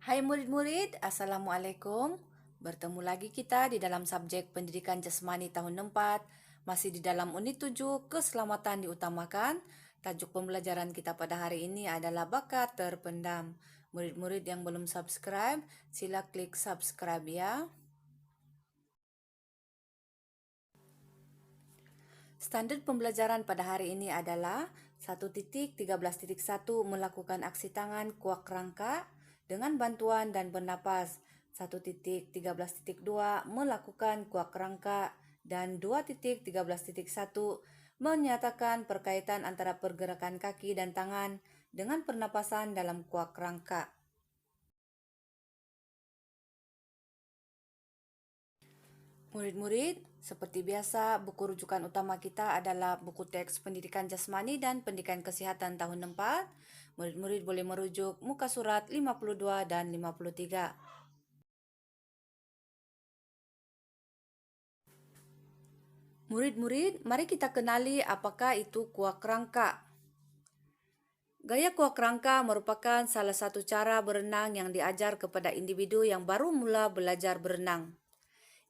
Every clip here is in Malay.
Hai murid-murid, Assalamualaikum. Bertemu lagi kita di dalam subjek Pendidikan Jasmani tahun 4, masih di dalam unit 7, Keselamatan Diutamakan. Tajuk pembelajaran kita pada hari ini adalah bakat terpendam. Murid-murid yang belum subscribe, sila klik subscribe ya. Standar pembelajaran pada hari ini adalah 1.13.1 melakukan aksi tangan kuak rangka dengan bantuan dan bernapas. 1.13.2 melakukan kuak rangka dan 2.13.1 menyatakan perkaitan antara pergerakan kaki dan tangan dengan pernapasan dalam kuak rangka. Murid-murid, seperti biasa, buku rujukan utama kita adalah buku teks Pendidikan Jasmani dan Pendidikan Kesehatan tahun 4. Murid-murid boleh merujuk muka surat 52 dan 53. Murid-murid, mari kita kenali apakah itu kuak rangka. Gaya kuak rangka merupakan salah satu cara berenang yang diajar kepada individu yang baru mula belajar berenang.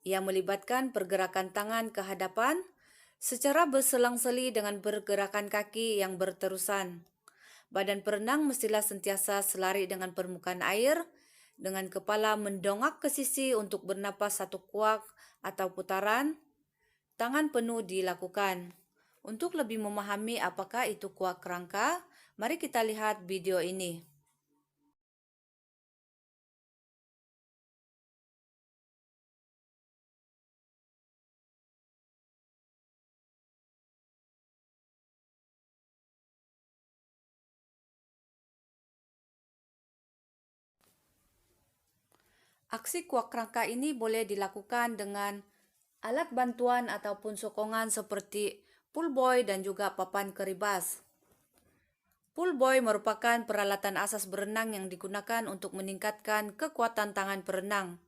Ia melibatkan pergerakan tangan ke hadapan secara berselang-seli dengan pergerakan kaki yang berterusan. Badan perenang mestilah sentiasa selari dengan permukaan air, dengan kepala mendongak ke sisi untuk bernapas satu kuak atau putaran. Tangan penuh dilakukan. Untuk lebih memahami apakah itu kuak rangka, mari kita lihat video ini. Aksi kuak rangka ini boleh dilakukan dengan alat bantuan ataupun sokongan seperti pull buoy dan juga papan keribas. Pull buoy merupakan peralatan asas berenang yang digunakan untuk meningkatkan kekuatan tangan perenang.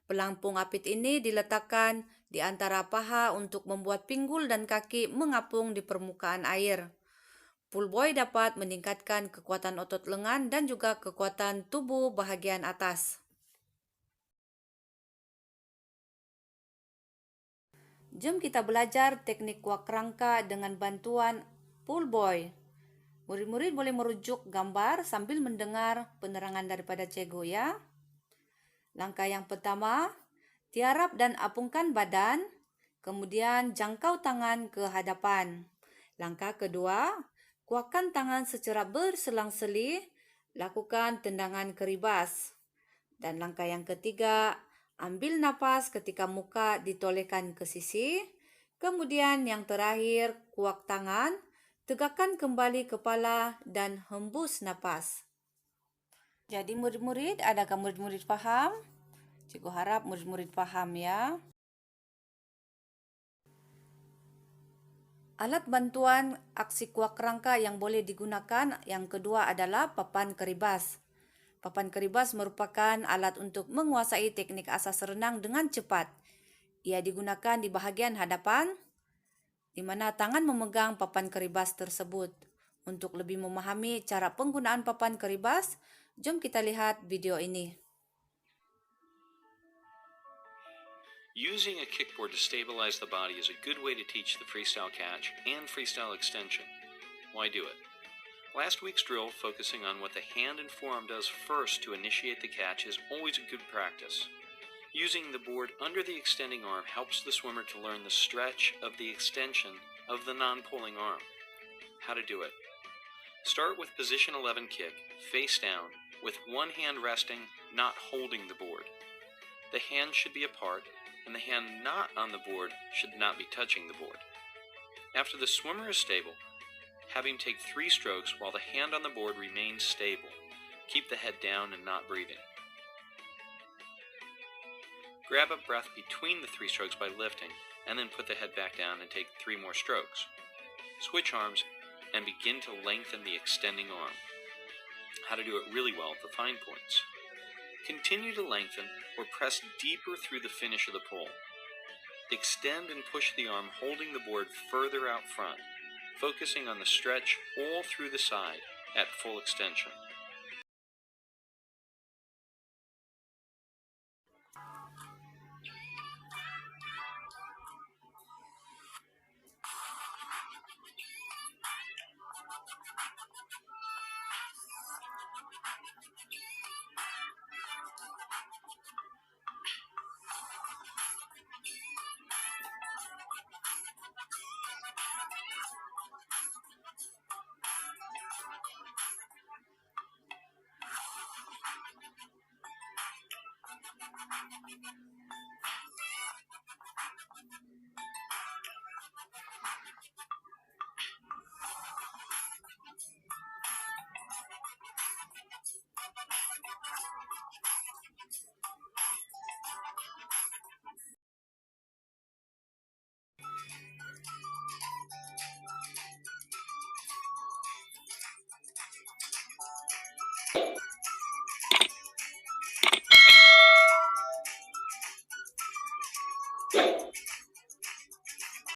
Pelampung apit ini diletakkan di antara paha untuk membuat pinggul dan kaki mengapung di permukaan air. Pull buoy dapat meningkatkan kekuatan otot lengan dan juga kekuatan tubuh bahagian atas. Jom kita belajar teknik kuak rangka dengan bantuan pull buoy. Murid-murid boleh merujuk gambar sambil mendengar penerangan daripada cikgu ya. Langkah yang pertama, tiarap dan apungkan badan, kemudian jangkau tangan ke hadapan. Langkah kedua, kuakkan tangan secara berselang-seli, lakukan tendangan keribas. Dan langkah yang ketiga, ambil napas ketika muka ditolehkan ke sisi. Kemudian yang terakhir, kuak tangan, tegakkan kembali kepala dan hembus napas. Jadi murid-murid, adakah murid-murid faham? Cikgu harap murid-murid faham ya. Alat bantuan aksi kuak rangka yang boleh digunakan yang kedua adalah papan keribas. Papan keribas merupakan alat untuk menguasai teknik asas renang dengan cepat. Ia digunakan di bahagian hadapan, di mana tangan memegang papan keribas tersebut. Untuk lebih memahami cara penggunaan papan keribas, jom kita lihat video ini. Using a kickboard to stabilize the body is a good way to teach the freestyle catch and freestyle extension. Why do it? Last week's drill, focusing on what the hand and forearm does first to initiate the catch, is always a good practice. Using the board under the extending arm helps the swimmer to learn the stretch of the extension of the non-pulling arm. How to do it? Start with position 11 kick, face down, with one hand resting, not holding the board. The hand should be apart, and the hand not on the board should not be touching the board. After the swimmer is stable, have him take 3 strokes while the hand on the board remains stable. Keep the head down and not breathing. Grab a breath between the 3 strokes by lifting, and then put the head back down and take 3 more strokes. Switch arms and begin to lengthen the extending arm. How to do it really well at the fine points. Continue to lengthen or press deeper through the finish of the pull. Extend and push the arm holding the board further out front, focusing on the stretch all through the side at full extension.